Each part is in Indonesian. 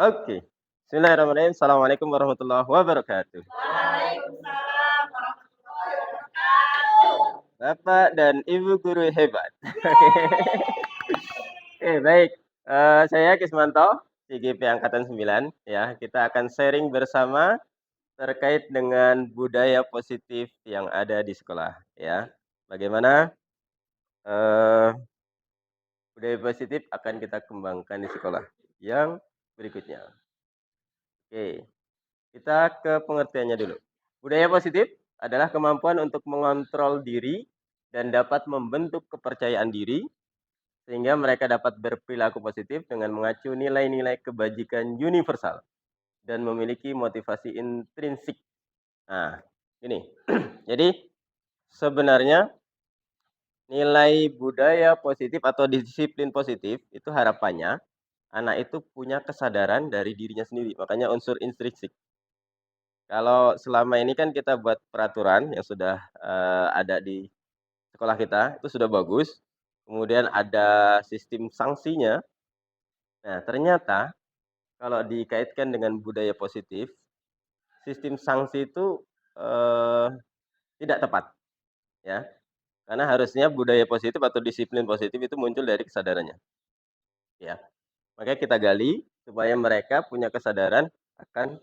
Oke. Bismillahirrahmanirrahim. Assalamualaikum warahmatullahi wabarakatuh. Waalaikumsalam warahmatullahi wabarakatuh. Bapak dan Ibu guru hebat. Oke, baik. Saya Kismanto, CGP angkatan 9 ya. Kita akan sharing bersama terkait dengan budaya positif yang ada di sekolah ya. Bagaimana, eee, budaya positif akan kita kembangkan di sekolah yang berikutnya. Oke. Kita ke pengertiannya dulu. Budaya positif adalah kemampuan untuk mengontrol diri dan dapat membentuk kepercayaan diri sehingga mereka dapat berperilaku positif dengan mengacu nilai-nilai kebajikan universal dan memiliki motivasi intrinsik. Nah, ini. Jadi sebenarnya nilai budaya positif atau disiplin positif itu harapannya anak itu punya kesadaran dari dirinya sendiri. Makanya unsur intrinsik. Kalau selama ini kan kita buat peraturan yang sudah, ada di sekolah kita, itu sudah bagus, kemudian ada sistem sanksinya. Nah, ternyata kalau dikaitkan dengan budaya positif, sistem sanksi itu, eee, tidak tepat, ya. Karena harusnya budaya positif atau disiplin positif itu muncul dari kesadarannya, ya. Makanya kita gali supaya mereka punya kesadaran akan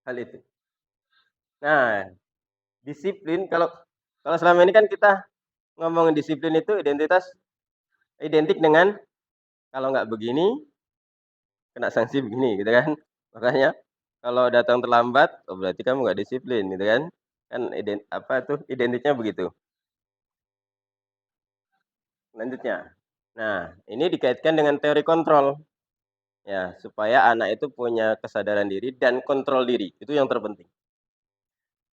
hal itu. Nah, disiplin kalau kalau selama ini kan kita ngomongin disiplin itu identik dengan kalau nggak begini, kena sanksi begini gitu kan. Makanya kalau datang terlambat, oh berarti kamu nggak disiplin gitu kan. Kan apa tuh, identiknya begitu. Selanjutnya. Nah, ini dikaitkan dengan teori kontrol. Ya, supaya anak itu punya kesadaran diri dan kontrol diri, itu yang terpenting.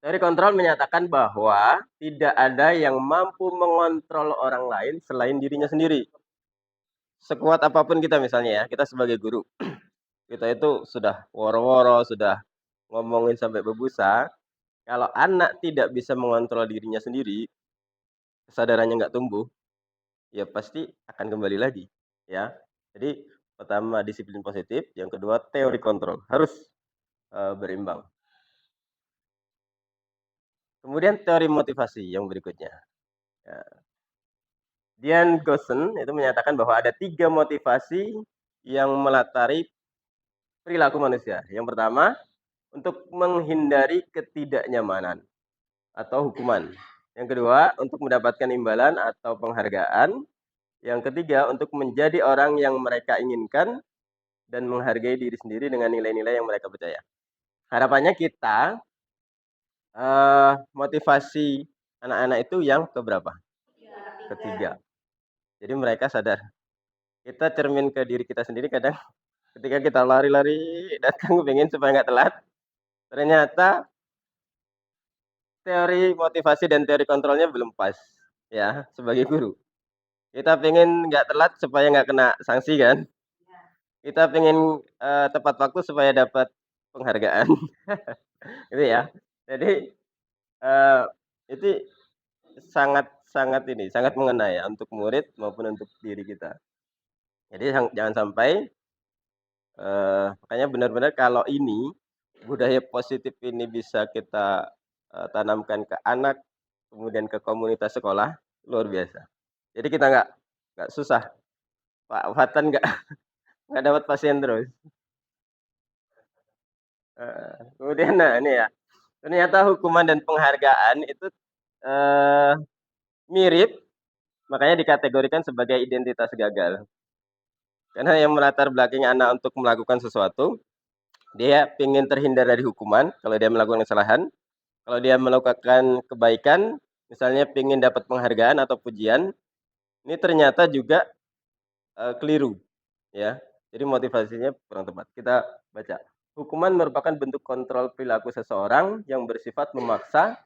Teori kontrol menyatakan bahwa tidak ada yang mampu mengontrol orang lain selain dirinya sendiri. Sekuat apapun kita misalnya ya, kita sebagai guru, kita itu sudah woro-woro, sudah ngomongin sampai berbusa, kalau anak tidak bisa mengontrol dirinya sendiri, kesadarannya nggak tumbuh, ya pasti akan kembali lagi, ya. Jadi pertama disiplin positif, yang kedua teori kontrol, harus, berimbang. Kemudian teori motivasi yang berikutnya, ya. Dian Goosen itu menyatakan bahwa ada 3 motivasi yang melatari perilaku manusia. Yang pertama, untuk menghindari ketidaknyamanan atau hukuman. Yang kedua, untuk mendapatkan imbalan atau penghargaan. Yang ketiga, untuk menjadi orang yang mereka inginkan dan menghargai diri sendiri dengan nilai-nilai yang mereka percaya. Harapannya kita, motivasi anak-anak itu yang keberapa? Ketiga. Jadi mereka sadar. Kita cermin ke diri kita sendiri kadang ketika kita lari-lari datang pengen supaya nggak telat, ternyata teori motivasi dan teori kontrolnya belum pas, ya, sebagai guru. Kita pengen nggak telat supaya nggak kena sanksi kan, kita pengen, tepat waktu supaya dapat penghargaan, gitu ya. Jadi, eee, itu sangat sangat ini, sangat mengena ya untuk murid maupun untuk diri kita. Jadi jangan sampai, makanya benar-benar kalau ini, budaya positif ini bisa kita, tanamkan ke anak, kemudian ke komunitas sekolah, luar biasa. Jadi kita nggak susah, Pak Fatan nggak dapat pasien terus. Kemudian nah ini ya, ternyata hukuman dan penghargaan itu, eee, mirip, makanya dikategorikan sebagai identitas gagal. Karena yang melatar belakangi anak untuk melakukan sesuatu, dia ingin terhindar dari hukuman kalau dia melakukan kesalahan, kalau dia melakukan kebaikan, misalnya ingin dapat penghargaan atau pujian, ini ternyata juga, keliru, ya. Jadi motivasinya kurang tepat. Kita baca, hukuman merupakan bentuk kontrol perilaku seseorang yang bersifat memaksa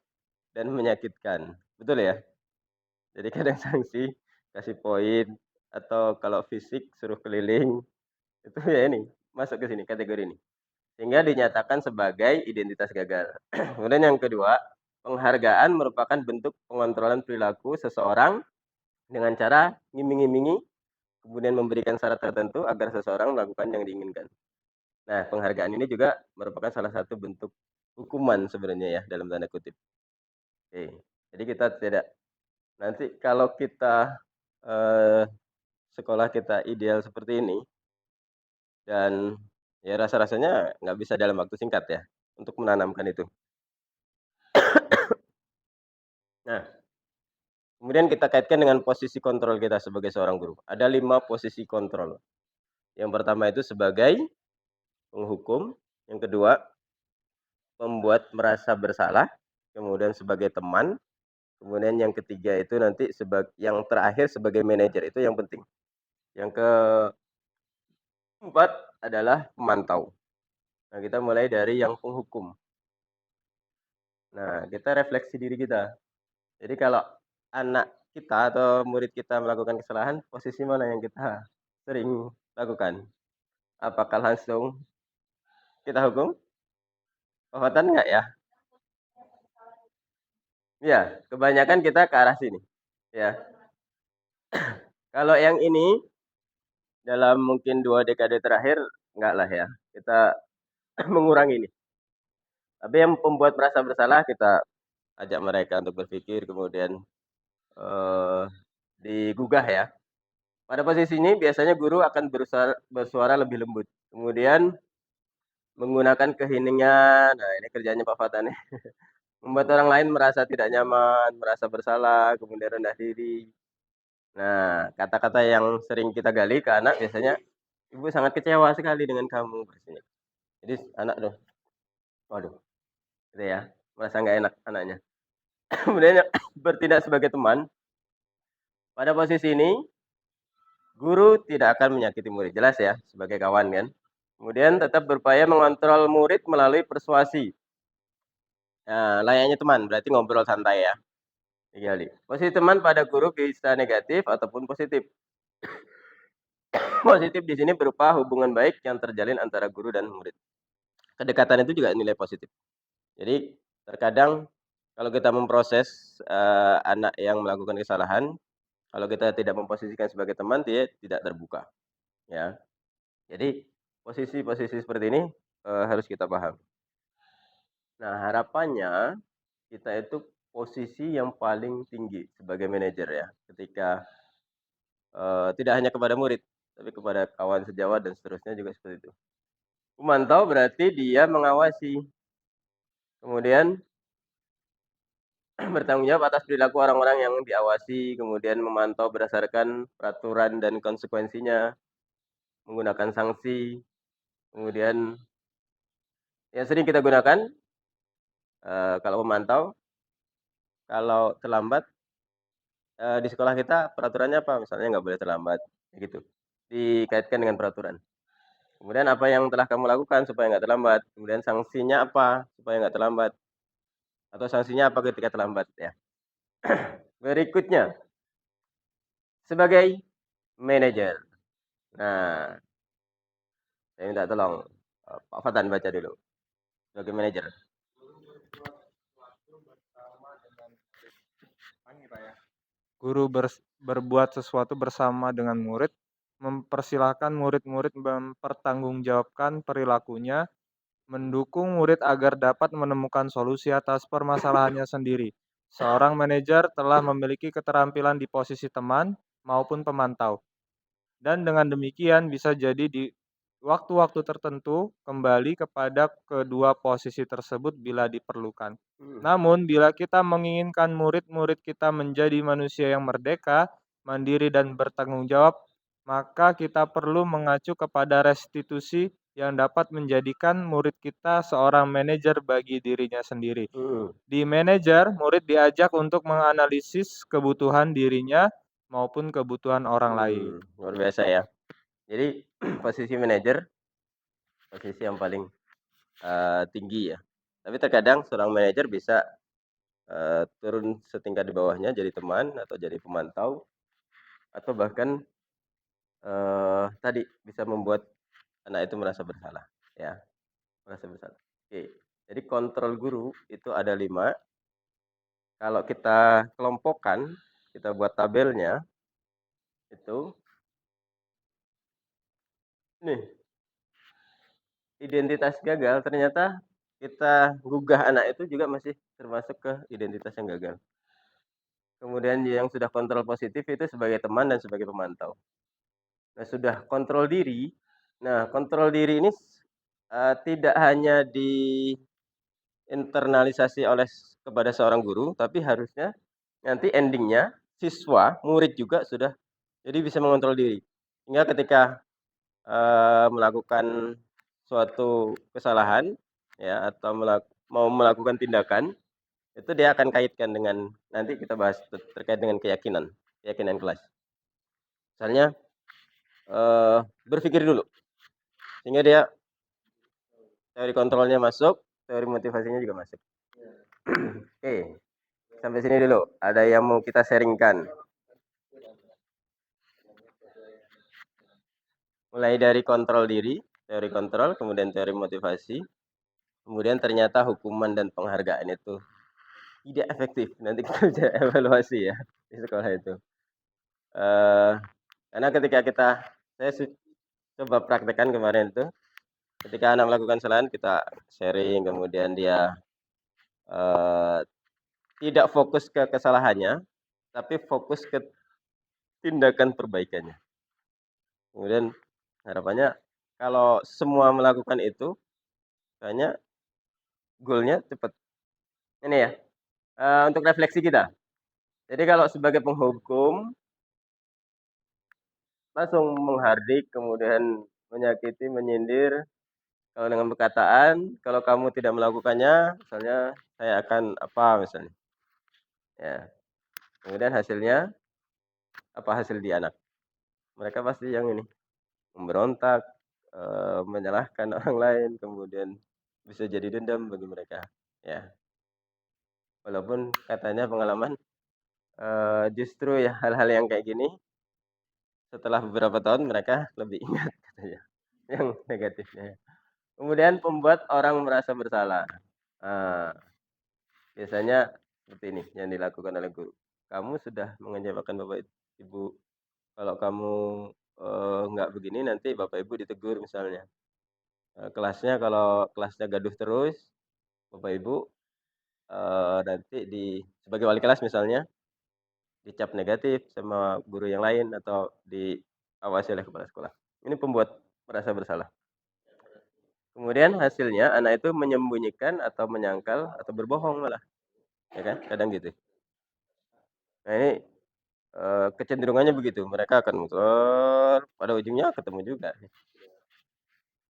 dan menyakitkan. Betul ya? Jadi kadang sanksi, kasih poin, atau kalau fisik suruh keliling, itu ya ini, masuk ke sini, kategori ini. Sehingga dinyatakan sebagai identitas gagal. Kemudian yang kedua, penghargaan merupakan bentuk pengontrolan perilaku seseorang dengan cara ngiming-ngimingi, kemudian memberikan syarat tertentu agar seseorang melakukan yang diinginkan. Nah, penghargaan ini juga merupakan salah satu bentuk hukuman sebenarnya ya, dalam tanda kutip. Oke, jadi kita tidak nanti kalau kita, eee, sekolah kita ideal seperti ini dan ya rasa-rasanya nggak bisa dalam waktu singkat ya, untuk menanamkan itu. Nah, kemudian kita kaitkan dengan posisi kontrol kita sebagai seorang guru. Ada 5 posisi kontrol. Yang pertama itu sebagai penghukum, yang kedua membuat merasa bersalah, kemudian sebagai teman, kemudian yang ketiga itu nanti yang terakhir sebagai manajer, itu yang penting. Yang keempat adalah pemantau. Nah, kita mulai dari yang penghukum. Nah, kita refleksi diri kita. Jadi kalau anak kita atau murid kita melakukan kesalahan, posisi mana yang kita sering lakukan? Apakah langsung kita hukum? Pahatan nggak ya? Iya, kebanyakan kita ke arah sini, ya. Kalau yang ini, dalam mungkin 2 dekade terakhir, enggak lah ya, kita mengurangi ini. Tapi yang membuat merasa bersalah, kita ajak mereka untuk berpikir, kemudian, eee, digugah ya. Pada posisi ini biasanya guru akan bersuara lebih lembut, kemudian menggunakan keheningan, nah ini kerjanya Pak Fata nih, membuat orang lain merasa tidak nyaman, merasa bersalah, kemudian rendah diri. Nah, kata-kata yang sering kita gali ke anak biasanya, "Ibu sangat kecewa sekali dengan kamu," pastinya. Jadi anak tuh, waduh, gitu ya, merasa nggak enak anaknya. Kemudian bertindak sebagai teman, pada posisi ini guru tidak akan menyakiti murid, jelas ya, sebagai kawan kan. Kemudian tetap berupaya mengontrol murid melalui persuasi. Nah, layaknya teman, berarti ngobrol santai ya. Gali. Posisi teman pada guru bisa negatif ataupun positif. Positif di sini berupa hubungan baik yang terjalin antara guru dan murid. Kedekatan itu juga nilai positif. Jadi terkadang kalau kita memproses, anak yang melakukan kesalahan, kalau kita tidak memposisikan sebagai teman, dia tidak terbuka, ya. Jadi posisi-posisi seperti ini, harus kita paham. Nah, harapannya kita itu posisi yang paling tinggi sebagai manajer ya, ketika, tidak hanya kepada murid, tapi kepada kawan sejawat dan seterusnya juga seperti itu. Memantau berarti dia mengawasi, kemudian bertanggung jawab atas perilaku orang-orang yang diawasi, kemudian memantau berdasarkan peraturan dan konsekuensinya, menggunakan sanksi, kemudian yang sering kita gunakan, kalau memantau, kalau terlambat, di sekolah kita peraturannya apa? Misalnya nggak boleh terlambat, gitu. Dikaitkan dengan peraturan. Kemudian apa yang telah kamu lakukan supaya nggak terlambat? Kemudian sanksinya apa supaya nggak terlambat? Atau sanksinya apa ketika terlambat ya? Berikutnya, sebagai manajer. Nah, saya minta tolong, Pak Fatan baca dulu, sebagai manajer. Guru berbuat sesuatu bersama dengan murid, mempersilahkan murid-murid mempertanggungjawabkan perilakunya, mendukung murid agar dapat menemukan solusi atas permasalahannya sendiri. Seorang manajer telah memiliki keterampilan di posisi teman maupun pemantau. Dan dengan demikian bisa jadi di waktu-waktu tertentu kembali kepada kedua posisi tersebut bila diperlukan. Mhm, Namun bila kita menginginkan murid-murid kita menjadi manusia yang merdeka, mandiri dan bertanggung jawab, maka kita perlu mengacu kepada restitusi yang dapat menjadikan murid kita seorang manajer bagi dirinya sendiri. mhm, Di manajer, murid diajak untuk menganalisis kebutuhan dirinya maupun kebutuhan orang lain. luar biasa ya. Jadi posisi manajer, posisi yang paling, tinggi ya. Tapi terkadang seorang manajer bisa, turun setingkat di bawahnya jadi teman atau jadi pemantau atau bahkan, tadi bisa membuat anak itu merasa bersalah, ya, merasa bersalah. Oke, jadi kontrol guru itu ada 5. Kalau kita kelompokkan, kita buat tabelnya, itu nih, identitas gagal, ternyata kita gugah anak itu juga masih termasuk ke identitas yang gagal. Kemudian yang sudah kontrol positif itu sebagai teman dan sebagai pemantau. Nah, sudah kontrol diri, nah kontrol diri ini, tidak hanya diinternalisasi oleh kepada seorang guru, tapi harusnya nanti ending-nya siswa, murid juga sudah jadi bisa mengontrol diri. Sehingga ketika, melakukan suatu kesalahan, ya, atau mau melakukan tindakan, itu dia akan kaitkan dengan nanti kita bahas terkait dengan keyakinan, keyakinan kelas. Misalnya, berpikir dulu, sehingga dia teori kontrolnya masuk, teori motivasinya juga masuk. Oke, sampai sini dulu. Ada yang mau kita sharingkan? Mulai dari kontrol diri, teori kontrol, kemudian teori motivasi, kemudian ternyata hukuman dan penghargaan itu tidak efektif. Nanti kita bisa evaluasi ya di sekolah itu. Karena ketika saya coba praktekkan kemarin itu, ketika anak melakukan kesalahan kita sharing, kemudian dia tidak fokus ke kesalahannya, tapi fokus ke tindakan perbaikannya. Kemudian harapannya kalau semua melakukan itu, kayaknya goalnya cepat. Ini ya, untuk refleksi kita. Jadi kalau sebagai penghukum, langsung menghardik, kemudian menyakiti, menyindir, kalau dengan perkataan, kalau kamu tidak melakukannya, misalnya saya akan apa misalnya. Ya. Kemudian hasilnya, apa hasil di anak? Mereka pasti yang ini, memberontak, menyalahkan orang lain, kemudian bisa jadi dendam bagi mereka. Ya. Walaupun katanya pengalaman, justru ya hal-hal yang kayak gini, setelah beberapa tahun mereka lebih ingat katanya, yang negatifnya. Kemudian membuat orang merasa bersalah. Nah, biasanya seperti ini yang dilakukan oleh guru. Kamu sudah mengecewakan Bapak Ibu. Kalau kamu, nggak begini nanti Bapak Ibu ditegur misalnya. Kelasnya kalau kelasnya gaduh terus, Bapak Ibu, nanti sebagai wali kelas misalnya, dicap negatif sama guru yang lain atau diawasi oleh kepala sekolah. Ini pembuat merasa bersalah. Kemudian hasilnya anak itu menyembunyikan atau menyangkal atau berbohong malah, ya kan? Kadang gitu. Nah ini, kecenderungannya begitu, mereka akan pada ujungnya ketemu juga.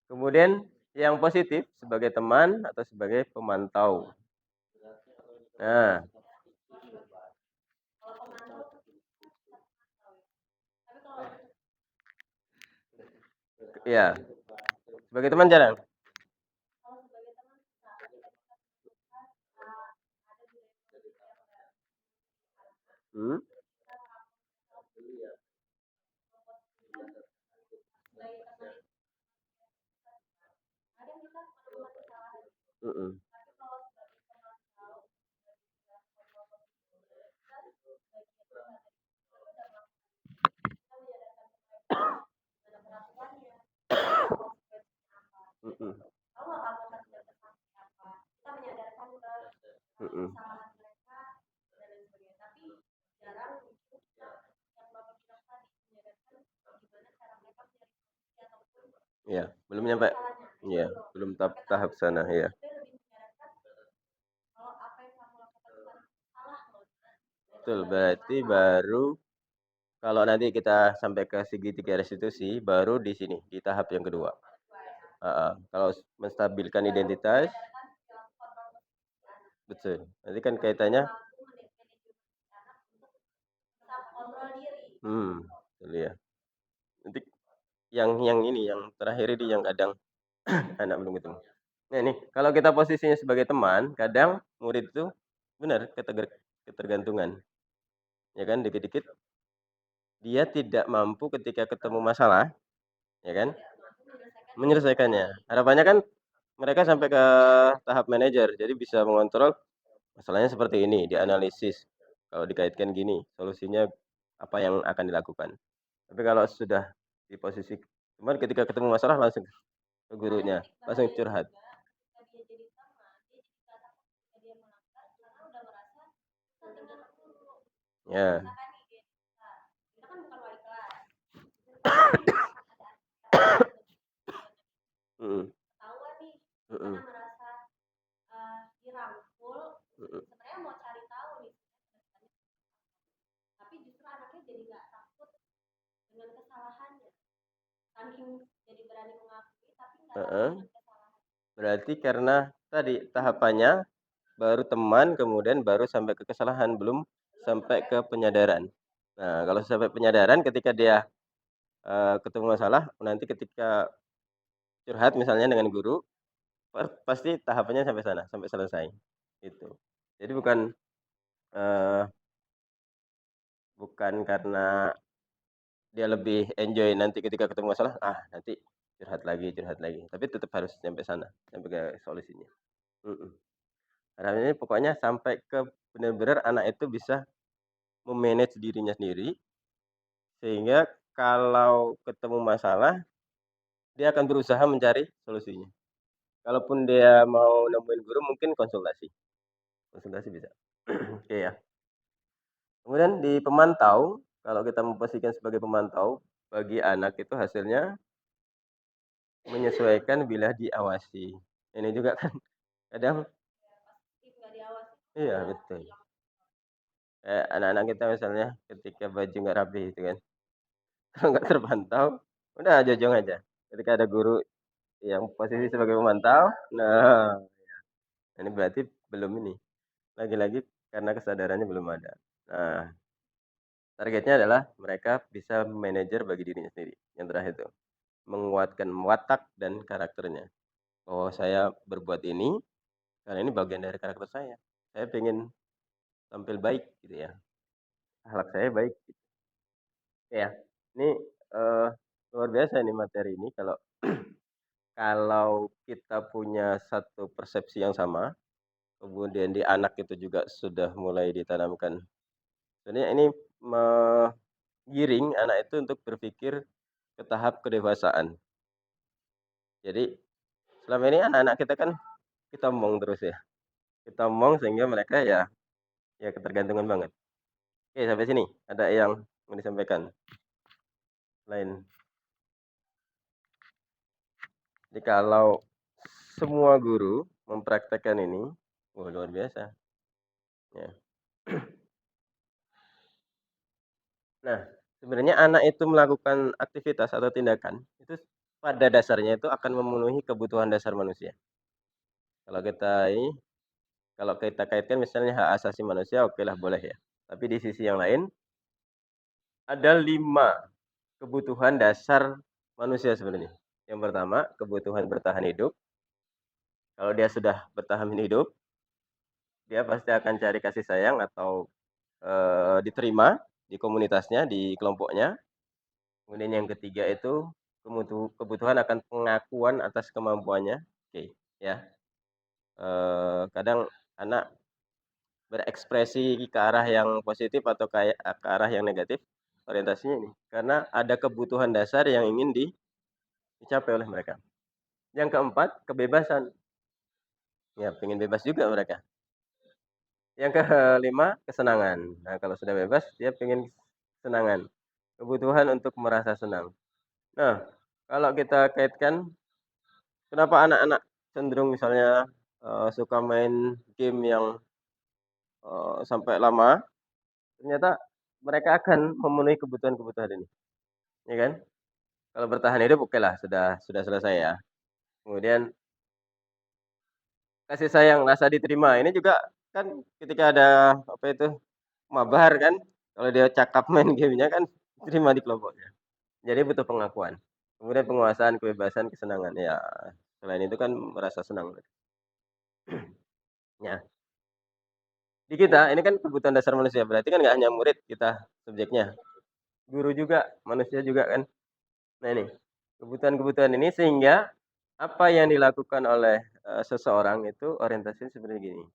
Kemudian yang positif sebagai teman atau sebagai pemantau. Nah, iya, sebagai teman jarang. Hmm? Mhm. Mhm. Mhm. Iya, belum nyampe. Iya, belum tahap sana, ya. Betul, berarti baru kalau nanti kita sampai ke segitiga restitusi, baru di sini, di tahap yang kedua. Kalau menstabilkan identitas, betul. Nanti kan kaitannya, betul ya. Nanti yang ini, yang terakhir ini yang kadang anak belum ketemu. Nah ini, kalau kita posisinya sebagai teman, kadang murid itu benar ketergantungan. Ya kan, dikit-dikit dia tidak mampu ketika ketemu masalah, ya kan, menyelesaikannya. Harapannya kan mereka sampai ke tahap manajer, jadi bisa mengontrol masalahnya seperti ini, dianalisis. Kalau dikaitkan gini, solusinya apa yang akan dilakukan. Tapi kalau sudah di posisi cuman ketika ketemu masalah langsung ke gurunya, langsung curhat. Ketika dia jadi teman, dia jadi nggak takut ketika dia melanggar karena udah merasa kita tinggal guru. Ya. Misalkan nih kita kan bukan wali kelas. Misalkan ada Mhm. ketahuan nih, Mhm. karena merasa dirangkul, Mhm. sebenarnya mau cari tahu nih, tapi justru anaknya jadi nggak takut dengan kesalahannya, saking jadi berani mengakui tapi nggak takut Heeh. dengan kesalahan. Berarti karena tadi tahapannya baru teman, kemudian baru sampai ke kesalahan, belum sampai ke penyadaran. Nah, kalau sampai penyadaran ketika dia, ketemu masalah, nanti ketika curhat misalnya dengan guru, pasti tahapannya sampai sana, sampai selesai, gitu. Jadi eee, bukan karena dia lebih enjoy nanti ketika ketemu masalah, nanti curhat lagi, tapi tetap harus sampai sana, sampai ke solusinya. Mhm. Harapannya pokoknya sampai ke benar-benar anak itu bisa me-manage dirinya sendiri, sehingga kalau ketemu masalah, dia akan berusaha mencari solusinya. Kalaupun dia mau nemuin guru mungkin konsultasi, konsultasi bisa. Oke ya. Kemudian di pemantau, kalau kita memposisikan sebagai pemantau, bagi anak itu hasilnya menyesuaikan bila diawasi. Ini juga kan kadang Nggak diawasi iya betul. Kayak anak-anak kita misalnya ketika baju nggak rapi gitu kan, kalau nggak terpantau, udah jojong aja. Ketika ada guru yang posisi sebagai pemantau, nah ini berarti belum ini, lagi-lagi karena kesadarannya belum ada. Nah, targetnya adalah mereka bisa manajer bagi dirinya sendiri. Yang terakhir itu, menguatkan watak dan karakternya. Bahwa saya berbuat ini, karena ini bagian dari karakter saya. Saya pengen tampil baik gitu ya, akhlak saya baik. Ya, ini, eee, luar biasa ini materi ini kalau kalau kita punya satu persepsi yang sama, kemudian di anak itu juga sudah mulai ditanamkan. Sebenarnya ini menggiring anak itu untuk berpikir ke tahap kedewasaan. Jadi selama ini anak-anak kita kan kita omong terus ya, kita omong sehingga mereka ya ketergantungan banget. Oke sampai sini, ada yang mau disampaikan lain? Jadi kalau semua guru mempraktekkan ini, wah luar biasa, ya. Nah, sebenarnya anak itu melakukan aktivitas atau tindakan, itu pada dasarnya itu akan memenuhi kebutuhan dasar manusia. Kalau kita ini, kalau kita kaitkan misalnya hak asasi manusia, okelah boleh ya. Tapi di sisi yang lain, ada 5 kebutuhan dasar manusia sebenarnya. Yang pertama, kebutuhan bertahan hidup. Kalau dia sudah bertahan hidup, dia pasti akan cari kasih sayang atau, diterima di komunitasnya, di kelompoknya. Kemudian yang ketiga itu kebutuhan akan pengakuan atas kemampuannya. Oke, ya. Kadang anak berekspresi ke arah yang positif atau kayak ke arah yang negatif, orientasinya ini. Karena ada kebutuhan dasar yang ingin dicapai oleh mereka. Yang keempat, kebebasan. Ya, pengen bebas juga mereka. Yang kelima, kesenangan. Nah, kalau sudah bebas, dia pengen kesenangan. Kebutuhan untuk merasa senang. Nah, kalau kita kaitkan, kenapa anak-anak cenderung misalnya, suka main game yang, sampai lama, ternyata mereka akan memenuhi kebutuhan-kebutuhan ini, ya kan? Kalau bertahan hidup okelah sudah selesai ya. Kemudian kasih sayang, rasa diterima, ini juga kan ketika ada apa itu, mabar kan, kalau dia cakap main gamenya kan diterima di kelompoknya. Jadi butuh pengakuan. Kemudian penguasaan, kebebasan, kesenangan, ya selain itu kan merasa senang. Ya, di kita ini kan kebutuhan dasar manusia, berarti kan nggak hanya murid kita subjeknya, guru juga, manusia juga kan. Nah ini, kebutuhan-kebutuhan ini sehingga apa yang dilakukan oleh, seseorang itu orientasinya sebenarnya gini,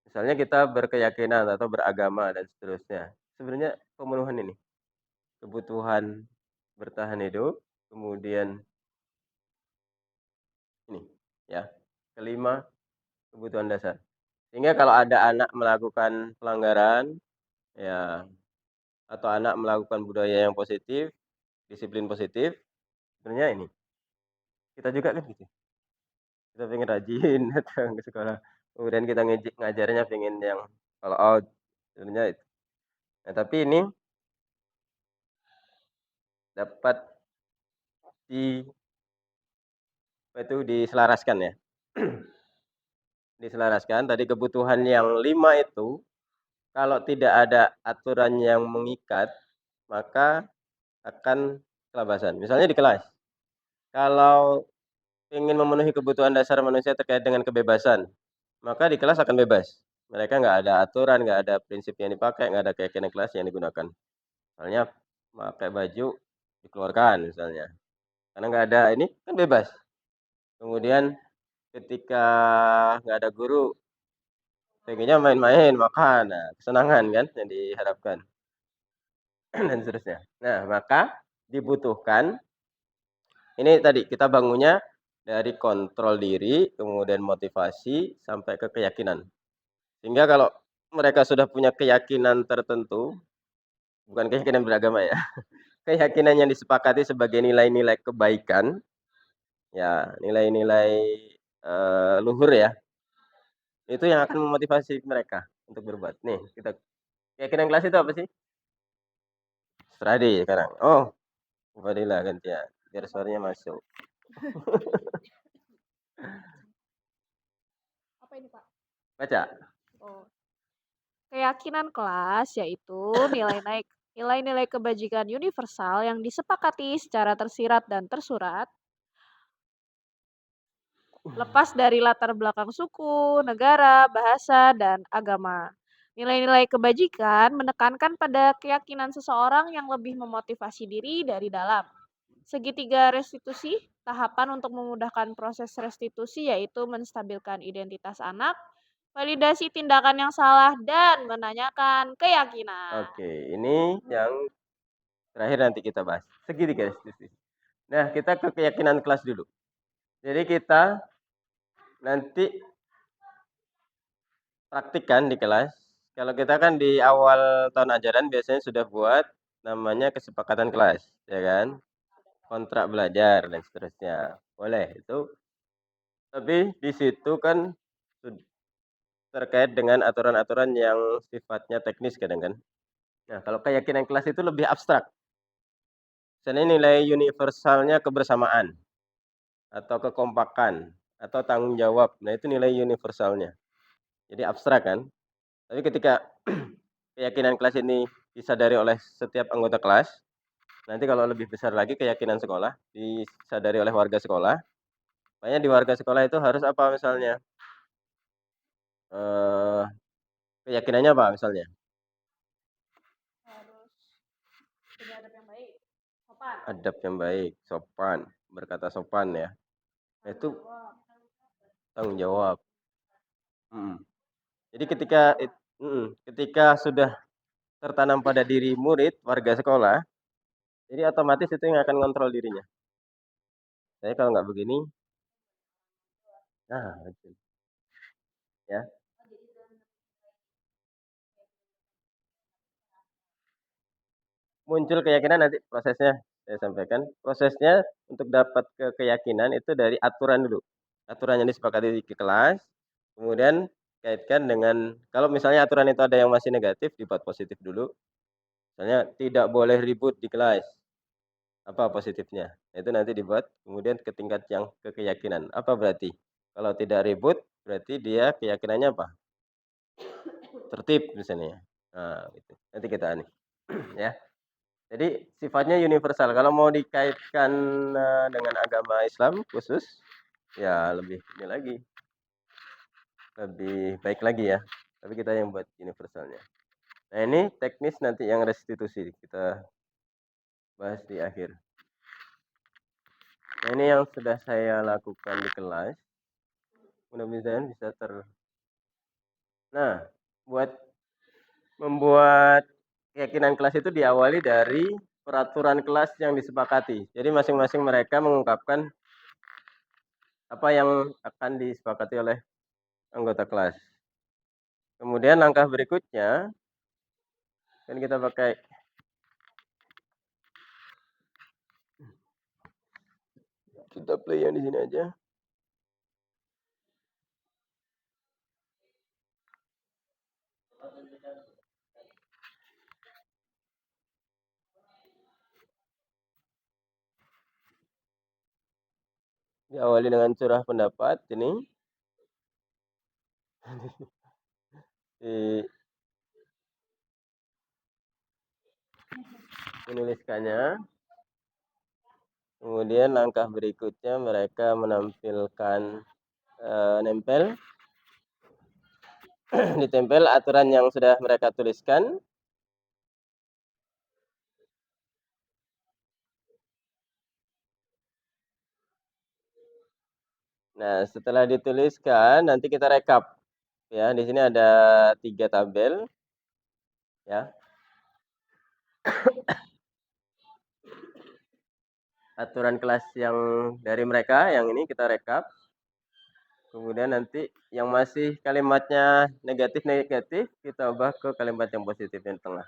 misalnya kita berkeyakinan atau beragama dan seterusnya, sebenarnya pemenuhan ini, kebutuhan bertahan hidup, kemudian ya. Kelima, kebutuhan dasar. Sehingga kalau ada anak melakukan pelanggaran, ya, atau anak melakukan budaya yang positif, disiplin positif, sebenarnya ini, kita juga kan gitu. Kita pengen rajin datang ke sekolah, kemudian kita ngajarnya pengen yang all out, sebenarnya itu. Nah, tapi ini dapat diselaraskan ya. Diselaraskan, tadi kebutuhan yang 5 itu, kalau tidak ada aturan yang mengikat, maka akan kelabasan. Misalnya di kelas, kalau ingin memenuhi kebutuhan dasar manusia terkait dengan kebebasan, maka di kelas akan bebas. Mereka nggak ada aturan, nggak ada prinsip yang dipakai, nggak ada keyakinan kelas yang digunakan. Misalnya pakai baju dikeluarkan misalnya, karena nggak ada ini kan bebas. Kemudian ketika nggak ada guru, pengennya main-main, makan, nah, kesenangan kan yang diharapkan dan seterusnya. Nah, maka dibutuhkan ini tadi kita bangunnya dari kontrol diri, kemudian motivasi sampai ke keyakinan. Sehingga kalau mereka sudah punya keyakinan tertentu, bukan keyakinan beragama ya, keyakinan yang disepakati sebagai nilai-nilai kebaikan, ya nilai-nilai luhur ya, itu yang akan memotivasi mereka untuk berbuat. Nih, kita keyakinan kelas itu apa sih? Stradi sekarang. Oh, Fadila gantian, biar suaranya masuk. Apa ini, Pak? Baca. Oh. Keyakinan kelas yaitu nilai-nilai kebajikan universal yang disepakati secara tersirat dan tersurat, lepas dari latar belakang suku, negara, bahasa, dan agama. Nilai-nilai kebajikan menekankan pada keyakinan seseorang yang lebih memotivasi diri dari dalam. Segitiga restitusi, tahapan untuk memudahkan proses restitusi yaitu menstabilkan identitas anak, validasi tindakan yang salah, dan menanyakan keyakinan. Oke, ini yang terakhir nanti kita bahas. Segitiga restitusi. Nah, kita ke keyakinan kelas dulu. Jadi kita nanti praktikkan di kelas. Kalau kita kan di awal tahun ajaran biasanya sudah buat namanya kesepakatan kelas, ya kan? Kontrak belajar dan seterusnya. Boleh itu. Tapi di situ kan terkait dengan aturan-aturan yang sifatnya teknis kadang kan. Nah, kalau keyakinan kelas itu lebih abstrak. Misalnya nilai universalnya kebersamaan atau kekompakan atau tanggung jawab. Nah, itu nilai universalnya. Jadi abstrak kan. Tapi ketika keyakinan kelas ini disadari oleh setiap anggota kelas, nanti kalau lebih besar lagi keyakinan sekolah disadari oleh warga sekolah. Makanya di warga sekolah itu harus apa misalnya? Eh, keyakinannya apa misalnya? Harus beradab yang baik, sopan, Adab yang baik, sopan, berkata sopan ya. Nah, itu tanggung jawab. Jadi ketika sudah tertanam pada diri murid, warga sekolah, jadi otomatis itu yang akan ngontrol dirinya. Saya kalau nggak begini, nah itu ya. Muncul keyakinan nanti prosesnya saya sampaikan. Prosesnya untuk dapat ke keyakinan itu dari aturan dulu. Aturan yang disepakati di kelas, kemudian kaitkan dengan kalau misalnya aturan itu ada yang masih negatif, dibuat positif dulu. Misalnya tidak boleh ribut di kelas. Apa positifnya? Itu nanti dibuat kemudian ke tingkat yang ke keyakinan. Apa berarti? Kalau tidak ribut, berarti dia keyakinannya apa? Tertib misalnya. Nah, gitu. Nanti kita nih, ya. Jadi sifatnya universal. Kalau mau dikaitkan dengan agama Islam khusus, ya lebih ini lagi, lebih baik lagi ya. Tapi kita yang buat universalnya. Nah ini teknis nanti yang restitusi kita bahas di akhir. Nah ini yang sudah saya lakukan di kelas. Mudah-mudahan bisa Nah, buat membuat keyakinan kelas itu diawali dari peraturan kelas yang disepakati. Jadi masing-masing mereka mengungkapkan apa yang akan disepakati oleh anggota kelas. Kemudian langkah berikutnya kan kita pakai kita play yang di sini aja. Diawali dengan curah pendapat ini. Menuliskannya. Kemudian langkah berikutnya mereka menampilkan nempel ditempel aturan yang sudah mereka tuliskan. Nah, setelah dituliskan nanti kita rekap. Ya, di sini ada 3 tabel. Ya. Aturan kelas yang dari mereka, yang ini kita rekap. Kemudian nanti yang masih kalimatnya negatif-negatif, kita ubah ke kalimat yang positif yang tengah.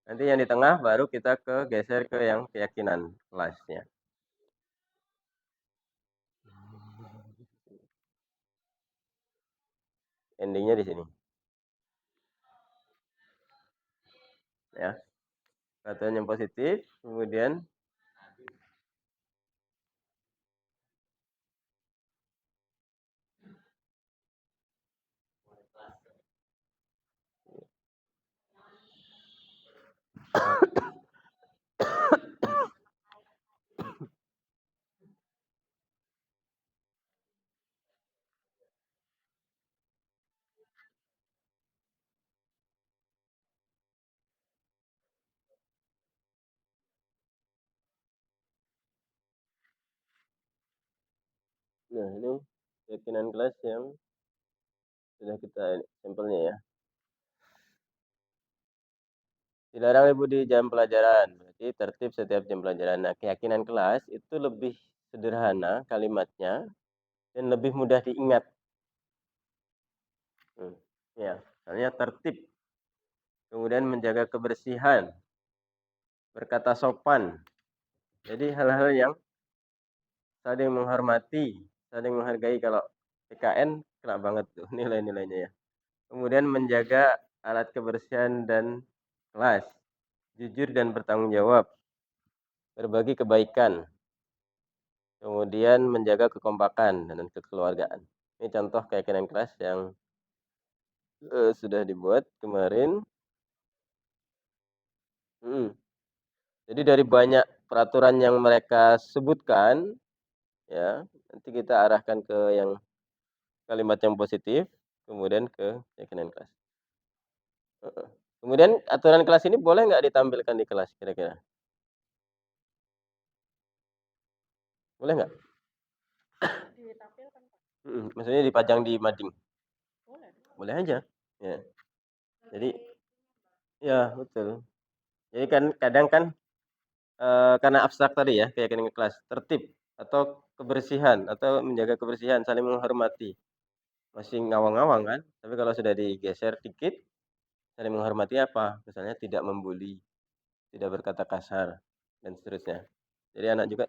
Nanti yang di tengah baru kita geser ke yang keyakinan kelasnya. Endingnya di sini. Ya. Peraturan yang positif, kemudian nah ini keyakinan kelas yang sudah kita sampelnya ya. Dilarang ribut di jam pelajaran, berarti tertib setiap jam pelajaran. Nah, keyakinan kelas itu lebih sederhana kalimatnya dan lebih mudah diingat. Ya, misalnya tertib, kemudian menjaga kebersihan, berkata sopan. Jadi hal-hal yang saling menghormati, saling menghargai. Kalau PKN kena banget tuh nilai-nilainya ya. Kemudian menjaga alat kebersihan dan kelas, jujur dan bertanggung jawab, berbagi kebaikan, kemudian menjaga kekompakan dan kekeluargaan. Ini contoh keyakinan kelas yang sudah dibuat kemarin. Jadi dari banyak peraturan yang mereka sebutkan, ya nanti kita arahkan ke yang kalimat yang positif, kemudian ke keyakinan kelas. Kemudian aturan kelas ini boleh nggak ditampilkan di kelas kira-kira? Boleh nggak? Ditampilkan, Pak. Maksudnya dipajang di mading? Boleh. Boleh aja. Ya. Jadi, ya betul. Jadi kan kadang kan karena abstrak tadi ya, keyakinan kelas, tertib atau kebersihan atau menjaga kebersihan, saling menghormati. Masih ngawang-ngawang kan? Tapi kalau sudah digeser dikit, saling menghormati apa? Misalnya tidak membuli, tidak berkata kasar, dan seterusnya. Jadi anak juga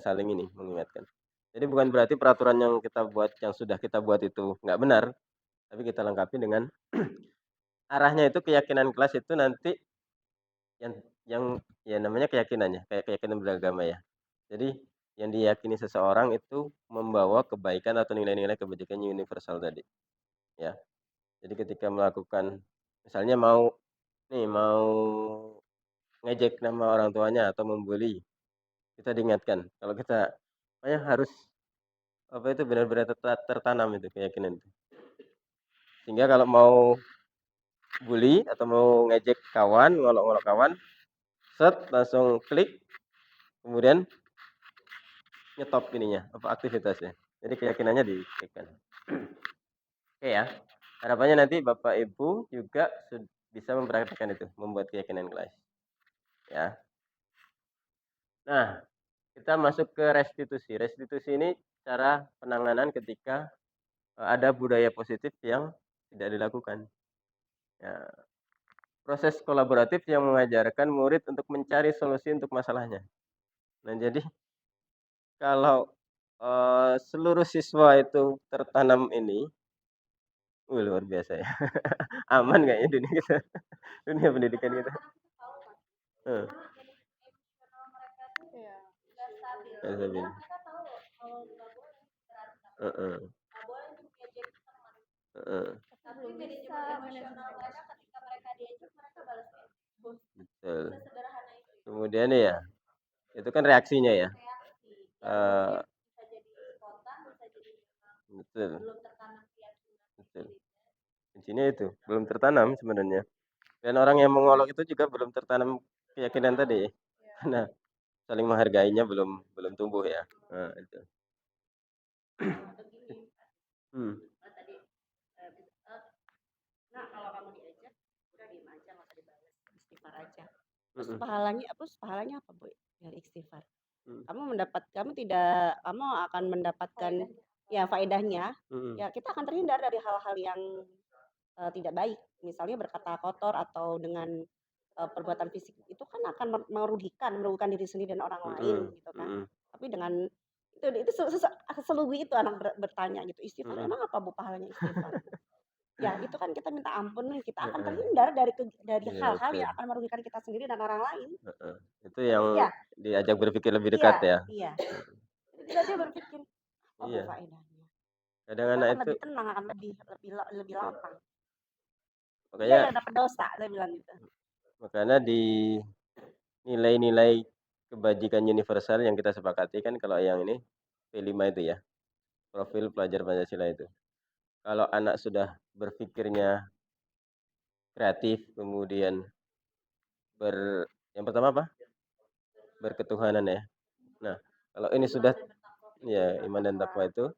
saling ini mengingatkan. Jadi bukan berarti peraturan yang kita buat, yang sudah kita buat itu nggak benar, tapi kita lengkapi dengan arahnya itu keyakinan kelas itu nanti yang ya namanya keyakinannya, kayak keyakinan beragama ya. Jadi yang diyakini seseorang itu membawa kebaikan atau nilai-nilai kebajikan universal tadi, ya. Jadi ketika melakukan misalnya mau ngejek nama orang tuanya atau membuli, kita diingatkan kalau kita harus apa itu benar-benar tertanam itu keyakinan itu. Sehingga kalau mau bully atau mau ngejek kawan, ngolok-ngolok kawan, set langsung klik, kemudian nyetop ininya, apa aktivitasnya. Jadi keyakinannya diklikkan. Oke ya. Harapannya nanti Bapak Ibu juga bisa mempraktikkan itu, membuat keyakinan kelas. Ya. Nah, kita masuk ke restitusi. Restitusi ini cara penanganan ketika ada budaya positif yang tidak dilakukan. Ya, proses kolaboratif yang mengajarkan murid untuk mencari solusi untuk masalahnya. Nah, jadi kalau seluruh siswa itu tertanam ini, luar biasa ya. Aman kayaknya dunia kita, dunia pendidikan kita. Heeh. Emosional mereka tuh Iya. nggak stabil. Nggak stabil. Mereka tahu loh kalau nggak boleh berantem, Heeh. nggak boleh ngejek teman. Heeh. Tapi manajemen emosional mereka ketika mereka diejek mereka balas ejek. Betul. Sesederhana itu. Kemudian ya, itu kan reaksinya ya. Reaksi. Eh, Bisa jadi spontan, bisa jadi betul, belum tertanam keyakinan. betul. Kuncinya itu belum tertanam sebenarnya. Dan orang yang mengolok itu juga belum tertanam keyakinan tadi. Nah, saling menghargainya belum tumbuh ya. Nah, itu. Hmm. Tadi nah kalau kamu diajak udah diem aja nggak usah dibalas, istighfar aja. Terus pahalanya apa Bu dari istighfar? Kamu akan mendapatkan ya faedahnya. Ya kita akan terhindar dari hal-hal yang tidak baik, misalnya berkata kotor atau dengan perbuatan fisik itu kan akan merugikan diri sendiri dan orang lain gitu kan. Tapi dengan itu seluwi itu anak bertanya gitu, istighfar emang apa Bu pahalanya istighfar? Ya itu kan kita minta ampun nih, kita akan terhindar dari Iya, hal-hal betul. yang akan merugikan kita sendiri dan orang lain. Itu yang Ya, diajak berpikir lebih dekat ya. iya. Jadi dia berpikir, oh Iya. faedahnya. Kadang Kita anak akan itu lebih tenang, akan lebih lapang. Dia makanya nggak dapat dosa, saya bilang gitu. makanya di nilai-nilai kebajikan universal yang kita sepakati kan kalau yang ini P5 itu ya. Profil pelajar Pancasila itu. Kalau anak sudah berpikirnya kreatif, kemudian yang pertama apa? Berketuhanan ya. Nah, kalau ini sudah ya iman dan takwa itu,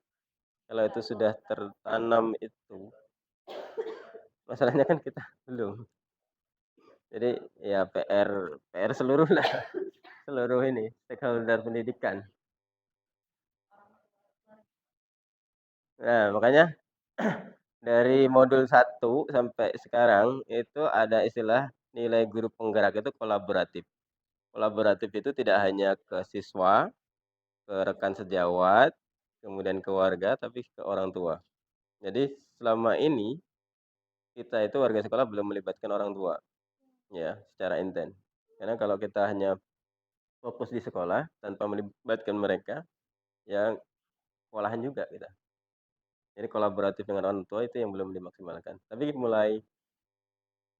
kalau itu sudah tertanam itu, masalahnya kan kita belum. Jadi ya PR seluruh lah, seluruh ini stakeholder pendidikan. Nah, makanya dari modul 1 sampai sekarang itu ada istilah nilai guru penggerak itu kolaboratif. Kolaboratif itu tidak hanya ke siswa, ke rekan sejawat, kemudian ke warga, tapi ke orang tua. Jadi selama ini kita itu warga sekolah belum melibatkan orang tua, ya, secara intens. Karena kalau kita hanya fokus di sekolah tanpa melibatkan mereka, ya kewalahan juga kita. Jadi kolaboratif dengan orang tua itu yang belum dimaksimalkan. Tapi mulai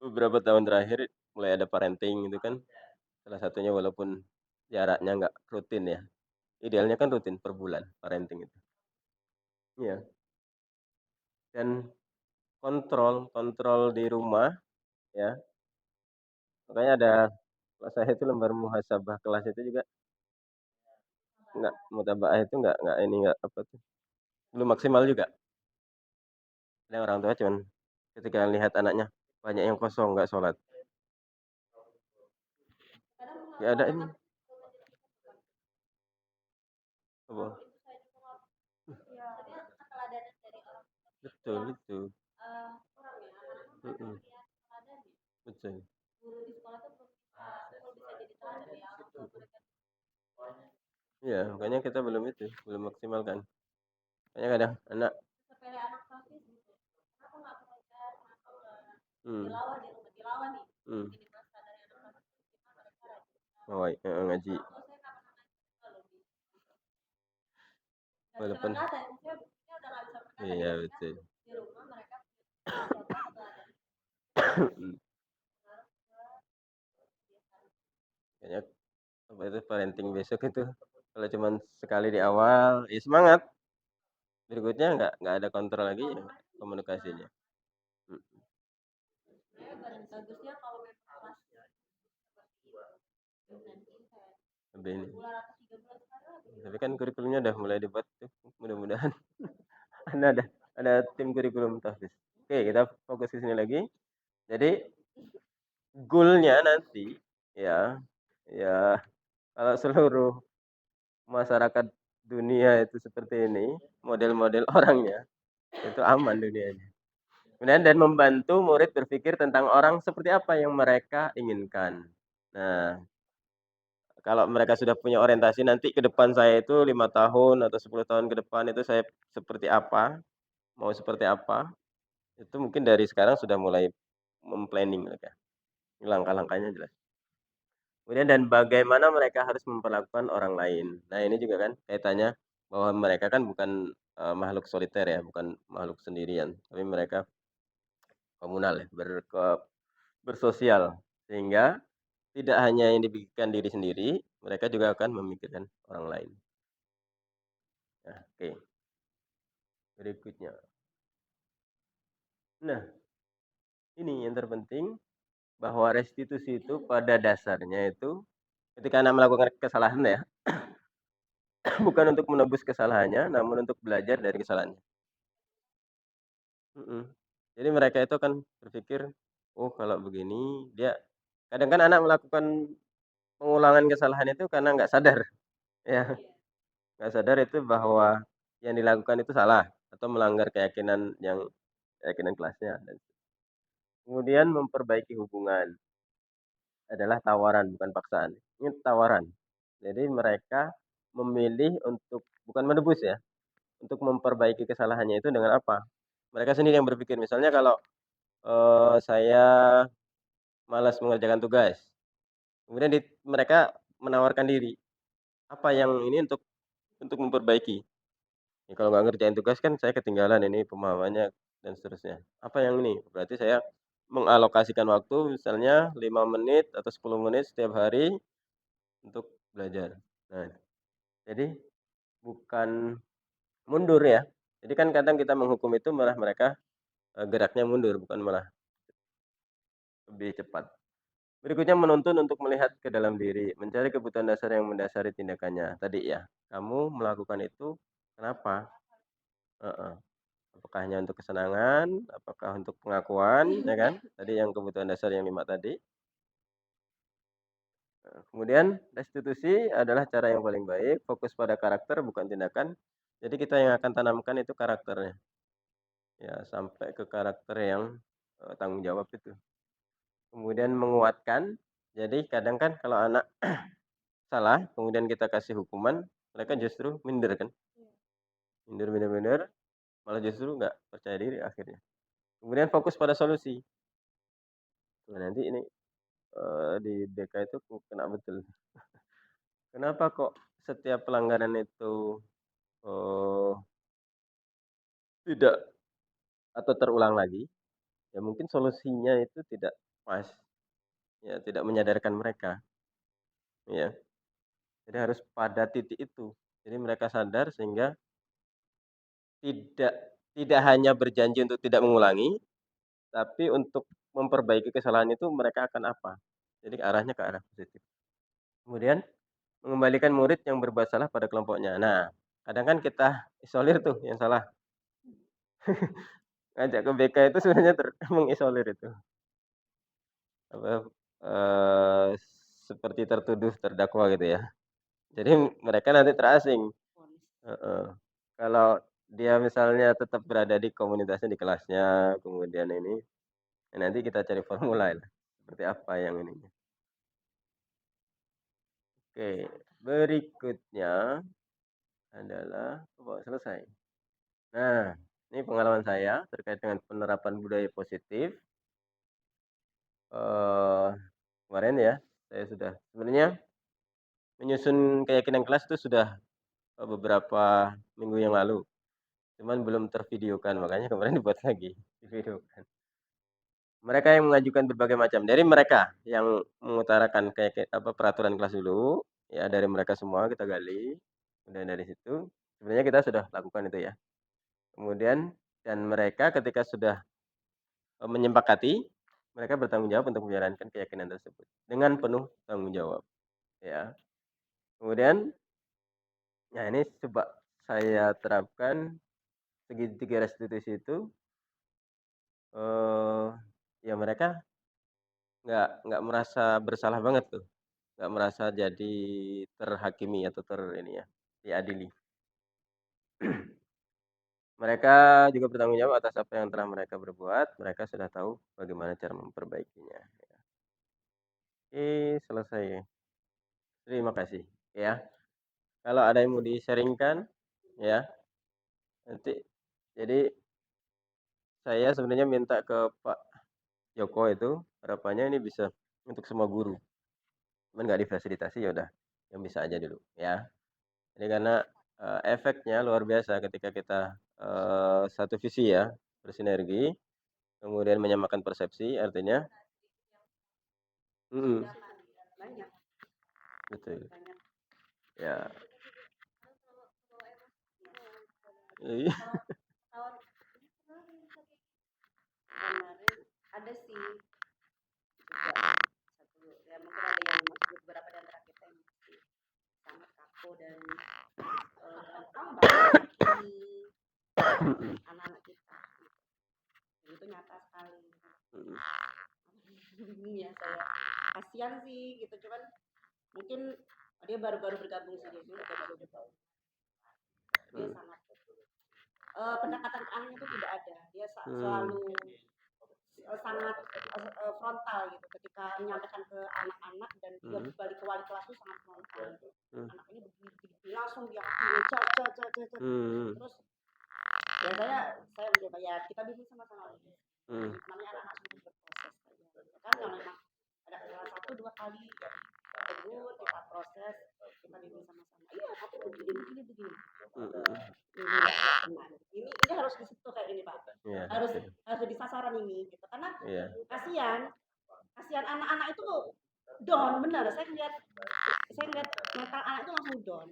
beberapa tahun terakhir mulai ada parenting itu kan salah satunya walaupun jaraknya nggak rutin ya. Idealnya kan rutin per bulan parenting itu. Iya. Dan kontrol di rumah ya. Makanya ada kalau saya itu lembar muhasabah kelas itu juga nggak mutabaah itu nggak ini nggak apa tuh belum maksimal juga. Ada orang tua cuman ketika lihat anaknya banyak yang kosong nggak sholat. Nggak ada ini. Apa? Betul itu. Betul. Guru di sekolah tuh belum bisa jadi teladan ya orang tua mereka. Iya, makanya kita belum maksimalkan. Makanya kadang anak Sepele anak praktis gitu. Kenapa nggak mengajar, kenapa nggak dilawan di rumah dilawan nih? Jadi masa dari anak praktis gimana mereka rajin. ngaji. Saya kapan ngajar lebih. Walaupun Berkata, saya buktinya udah nggak bisa berkata. iya betul. Di rumah mereka coba teladan. Kayaknya apa itu parenting besok itu kalau cuman sekali di awal ya semangat berikutnya nggak ada kontrol lagi ya komunikasinya. Bagusnya kalau memang kelas seperti itu nanti kayak Lebih ini. bulan atau 3 bulan sekali lagi. Tapi kan kurikulumnya udah mulai dibuat tuh mudah-mudahan ada tim kurikulum tahfiz. Oke kita fokus ke sini lagi. Jadi goalnya nanti ya kalau seluruh masyarakat dunia itu seperti ini, model-model orangnya, itu aman dunianya. Kemudian dan membantu murid berpikir tentang orang seperti apa yang mereka inginkan. Nah, kalau mereka sudah punya orientasi nanti ke depan saya itu 5 tahun atau 10 tahun ke depan itu saya seperti apa, mau seperti apa, itu mungkin dari sekarang sudah mulai mem-planning mereka, langkah-langkahnya jelas. Kemudian dan bagaimana mereka harus memperlakukan orang lain. Nah, ini juga kan kaitannya bahwa mereka kan bukan, makhluk soliter ya, bukan makhluk sendirian, tapi mereka komunal ya, bersosial. Sehingga tidak hanya yang dipikirkan diri sendiri, mereka juga akan memikirkan orang lain. Nah, oke. Berikutnya. Nah, ini yang terpenting bahwa restitusi itu pada dasarnya itu ketika anak melakukan kesalahan ya, bukan untuk menebus kesalahannya, namun untuk belajar dari kesalahannya. Jadi mereka itu kan berpikir, oh kalau begini dia kadang kan anak melakukan pengulangan kesalahan itu karena nggak sadar, ya nggak sadar itu bahwa yang dilakukan itu salah atau melanggar keyakinan kelasnya. Dan kemudian memperbaiki hubungan adalah tawaran bukan paksaan. Ini tawaran. Jadi mereka memilih untuk bukan menebus ya, untuk memperbaiki kesalahannya itu dengan apa? Mereka sendiri yang berpikir. Misalnya kalau saya malas mengerjakan tugas, kemudian mereka menawarkan diri, apa yang ini untuk memperbaiki. Ya, kalau nggak ngerjain tugas kan saya ketinggalan ini pemahamannya dan seterusnya. Apa yang ini? Berarti saya mengalokasikan waktu misalnya 5 menit atau 10 menit setiap hari untuk belajar. Nah, jadi bukan mundur ya. Jadi kan kadang kita menghukum itu malah mereka geraknya mundur, bukan malah lebih cepat. Berikutnya menuntun untuk melihat ke dalam diri, mencari kebutuhan dasar yang mendasari tindakannya. Tadi ya, kamu melakukan itu kenapa? Heeh. Apakah hanya untuk kesenangan? Apakah untuk pengakuan? Ya kan? Tadi yang kebutuhan dasar yang 5 tadi. Kemudian restitusi adalah cara yang paling baik, fokus pada karakter bukan tindakan. Jadi kita yang akan tanamkan itu karakternya. Ya, sampai ke karakter yang tanggung jawab itu. Kemudian menguatkan. Jadi kadang kan kalau anak salah, kemudian kita kasih hukuman, mereka justru minder kan. Minder, malah justru nggak percaya diri akhirnya. Kemudian fokus pada solusi. Nah, nanti ini di BK itu kena betul. Kenapa kok setiap pelanggaran itu tidak atau terulang lagi? Ya mungkin solusinya itu tidak pas, ya tidak menyadarkan mereka, ya. Jadi harus pada titik itu. Jadi mereka sadar sehingga tidak tidak hanya berjanji untuk tidak mengulangi, tapi untuk memperbaiki kesalahan itu mereka akan apa? Jadi arahnya ke arah positif. Kemudian mengembalikan murid yang berbuat salah pada kelompoknya. Nah, kadang kan kita isolir tuh yang salah. Ngajak ke BK itu sebenarnya mengisolir itu. Apa, eee, seperti tertuduh terdakwa gitu ya. Jadi mereka nanti terasing. Heeh. Kalau dia misalnya tetap berada di komunitasnya, di kelasnya, kemudian ini, ya nanti kita cari formula lah, seperti apa yang ininya. Oke, berikutnya adalah oh, selesai. Nah, ini pengalaman saya terkait dengan penerapan budaya positif. Kemarin ya, saya sudah sebenarnya menyusun keyakinan kelas itu sudah beberapa minggu yang lalu, cuman belum tervideokan, makanya kemarin dibuat lagi, divideokan. Mereka yang mengajukan berbagai macam, dari mereka yang mengutarakan kayak apa, peraturan kelas dulu, ya dari mereka semua kita gali, kemudian dari situ sebenarnya kita sudah lakukan itu ya. Kemudian dan mereka ketika sudah, menyepakati, mereka bertanggung jawab untuk menjalankan keyakinan tersebut, dengan penuh tanggung jawab, ya. Kemudian, nah ini coba saya terapkan segitiga restitusi itu, eee, ya mereka nggak merasa bersalah banget tuh, nggak merasa jadi terhakimi atau ini ya, diadili. Mereka juga bertanggung jawab atas apa yang telah mereka berbuat, mereka sudah tahu bagaimana cara memperbaikinya. Oke, selesai. Terima kasih, ya. Kalau ada yang mau di-sharing-kan, ya, nanti jadi saya sebenarnya minta ke Pak Joko itu, harapannya ini bisa untuk semua guru. Cuman nggak difasilitasi, ya udah, yang bisa aja dulu, ya. Jadi karena, efeknya luar biasa ketika kita, satu visi ya, bersinergi, kemudian menyamakan persepsi, artinya mhm, Banyak. betul. Ya, iya. Kemarin ada sih juga satu ya mungkin ada yang beberapa di antara kita yang masih sangat kaku dan gampang banget menghakimi anak-anak kita. Itu nyata sekali. Ya saya kasihan sih gitu, cuman mungkin dia baru-baru bergabung sih, dia baru bergabung. Dia sangat pendekatan ke anaknya itu tidak ada, dia selalu sangat frontal gitu ketika menyampaikan ke anak-anak, dan dia balik ke wali kelas itu sangat frontal. Anak ini begini langsung dia terus ya saya mencoba ya kita bikin sama-sama ini. Namanya anak-anak sudah berproses aja kan, kalau memang ada kesalahan 1-2 kali ya tegur, kita proses, kita bikin sama-sama. Iya tapi begini. Ini harus disitu kayak ini Pak. Iya, Harus jadi sasaran ini gitu. Karena iya. kasihan anak-anak itu down benar. Saya ngeliat mental anak itu langsung down.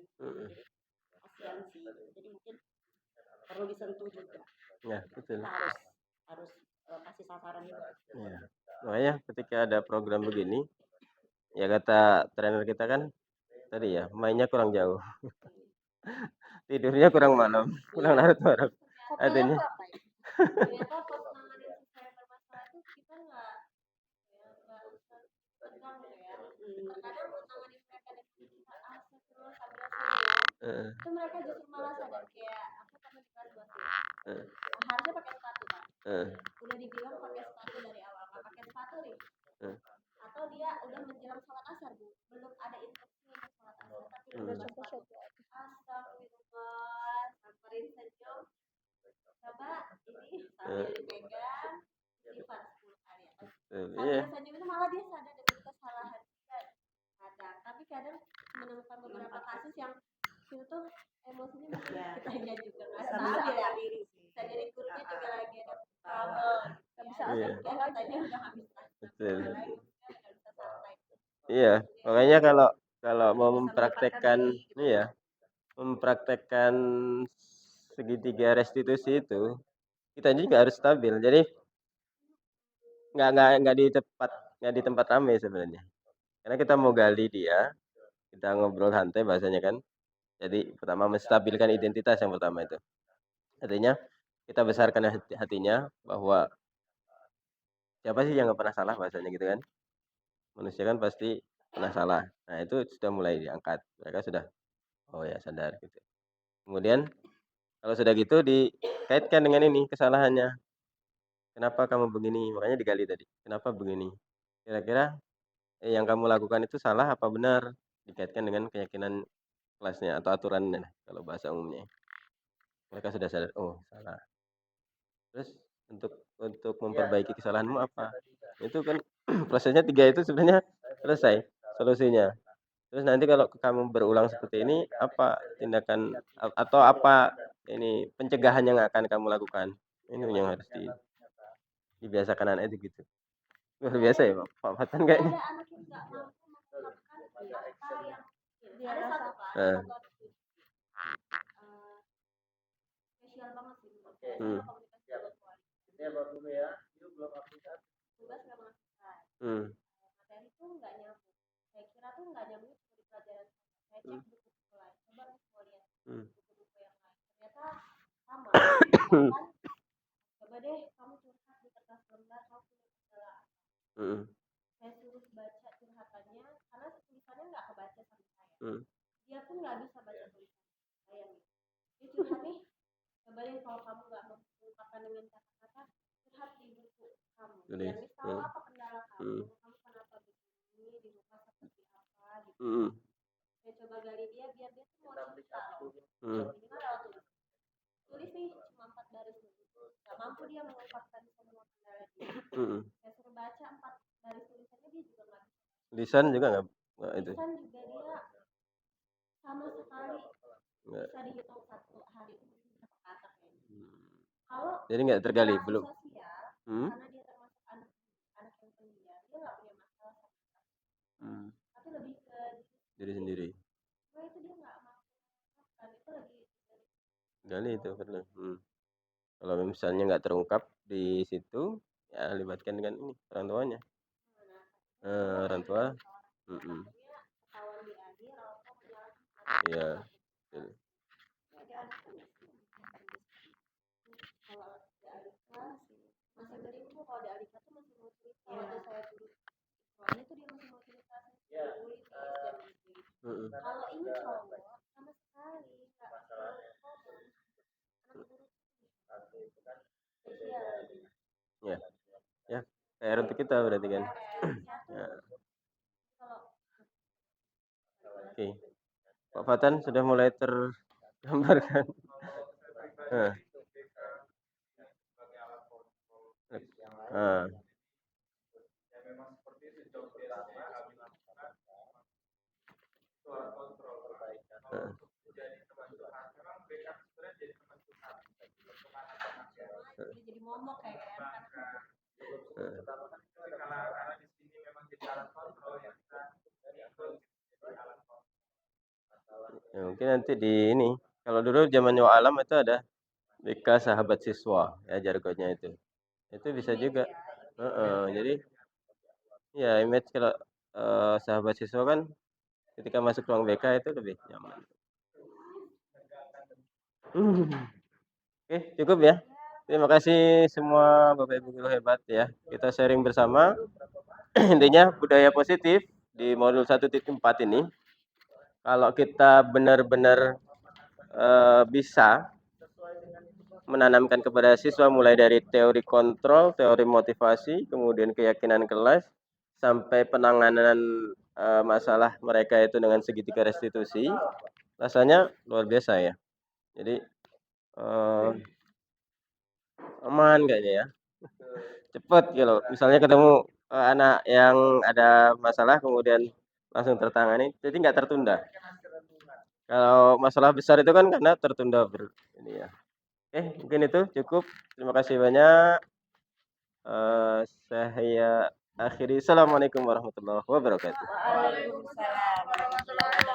Kasihan sih. Jadi mungkin perlu disentuh juga. Ya, betul. Kita harus kasih sasaran itu. Iya. Makanya ketika ada program begini, ya kata trainer kita kan tadi ya, mainnya kurang jauh. Tidurnya kurang malam, kurang larut malam. Artinya ternyata pas nanganin siswa yang bermasalah itu kita nggak usah tegang ya. Terkadang nanganin mereka dan kita astagfirullah sambil senyum, itu mereka justru malah sadar. Kayak aku pernah di kelas 2 harusnya pakai sepatu kan, udah dibilang pakai sepatu dari awal, nggak pakai sepatu nih, atau dia udah menjelang sholat asar Bu, belum ada instruksi untuk sholat asar tapi udah sepatu. Astagfirullah, samperin senyum, coba ini sambil dipegang sifat 10 hari atau sambil senyum itu malah dia sadar dengan kesalahan dia kadang, tapi kadang menemukan beberapa kasus yang itu tuh emosinya mungkin kitanya juga nggak stabil ya, sadari gurunya juga lagi ada trouble, nggak bisa asal kitanya udah habis betul. nggak bisa santai. Iya, makanya kalau mau mempraktekkan segitiga restitusi itu, kita juga harus stabil. Jadi nggak di tempat ramai sebenarnya. Karena kita mau gali dia, kita ngobrol santai bahasanya kan. Jadi pertama menstabilkan identitas yang pertama itu. Artinya kita besarkan hatinya bahwa siapa sih yang nggak pernah salah bahasanya gitu kan. Manusia kan pasti pernah salah. Nah itu sudah mulai diangkat. Mereka sudah oh ya sadar gitu. Kemudian kalau sudah gitu dikaitkan dengan ini kesalahannya. Kenapa kamu begini? Makanya digali tadi. Kenapa begini? Kira-kira yang kamu lakukan itu salah apa benar? Dikaitkan dengan keyakinan kelasnya atau aturannya kalau bahasa umumnya. Mereka sudah sadar, oh salah. Terus untuk memperbaiki kesalahanmu apa? Itu kan prosesnya 3 itu sebenarnya selesai solusinya. Terus nanti kalau kamu berulang seperti ini, apa tindakan atau apa ini pencegahan yang akan kamu lakukan? Ini yang harus dibiasakan anak itu gitu. Luar biasa ya Pak Fatan kayaknya. Ada anak yang nggak mampu mengungkapkan apa yang dia Ada rasa satu Pak, spesial banget sih menurut saya. Komunikasi dengan keluarga. Tugas nggak menghasilkan. Materi tuh nggak nyambung. Saya kira tuh nggak nyambung cuma di pelajaran saya. Saya cek buku-buku lain. Coba mau lihat buku-buku yang lain. Ternyata sama. Bahkan coba deh kamu curhat di kertas lembar, kamu punya masalah apa? Saya suruh baca curhatannya karena tulisannya nggak kebaca sama saya. Dia pun nggak bisa baca tulisan saya nih. Dia curhat nih, kabarin kalau kamu nggak mengungkapkan dengan kata-kata, curhat di buku kamu. Biar Miss tahu apa kendala kamu kenapa begini, di rumah seperti apa gitu. Saya coba gali dia biar dia tuh mau cerita loh. Minimal lewat tulis. Tulis nih cuma 4 baris dulu. Gak mampu dia mengungkapkan semua kendala dia. Saya suruh baca 4 baris tulisannya dia juga nggak bisa. Lisan juga nggak itu. Lisan juga dia sama sekali bisa dihitung 1 hari itu berapa kata kayaknya. Kalau Jadi nggak tergali interaksi belum. sosial, karena dia termasuk anak yang pendiam, dia nggak punya masalah sama sekali. Tapi lebih ke Diri sendiri. wah itu dia nggak mampu mengungkapkan, itu lagi Gali itu perlu. Kalau misalnya nggak terungkap di situ, ya libatkan dengan ini orang tuanya. Orang tua. ketahuan di akhir atau Iya. Betul. kalau di Alika masih beribu, kalau di Alika tuh masih mau cerita waktu saya turun soalnya tuh dia masih mau cerita saya dulu dan gitu. Kalau ini cowok sama sekali nggak Ya. Ya. PR untuk kita berarti kan. Ya. Oke. Pak Fatan sudah mulai tergambarkan. jadi momok kayak Ya, mungkin nanti di ini. Kalau dulu zaman Nyawa Alam itu ada BK sahabat siswa ya jargonnya itu. Itu bisa juga. Jadi ya image kalau sahabat siswa kan ketika masuk ruang BK itu lebih nyaman. Oke, cukup ya. Terima kasih semua Bapak Ibu guru hebat ya. Kita sharing bersama. Intinya budaya positif di modul 1.4 ini. Kalau kita benar-benar bisa menanamkan kepada siswa mulai dari teori kontrol, teori motivasi, kemudian keyakinan kelas, sampai penanganan masalah mereka itu dengan segitiga restitusi, rasanya luar biasa ya. Jadi aman kayaknya ya. Cepat gitu. Misalnya ketemu anak yang ada masalah kemudian langsung tertangani, jadi nggak tertunda. Kalau masalah besar itu kan karena tertunda ini ya. Oke, mungkin itu cukup. Terima kasih banyak. Saya akhiri. Assalamualaikum warahmatullahi wabarakatuh. Waalaikumsalam warahmatullahi wabarakatuh.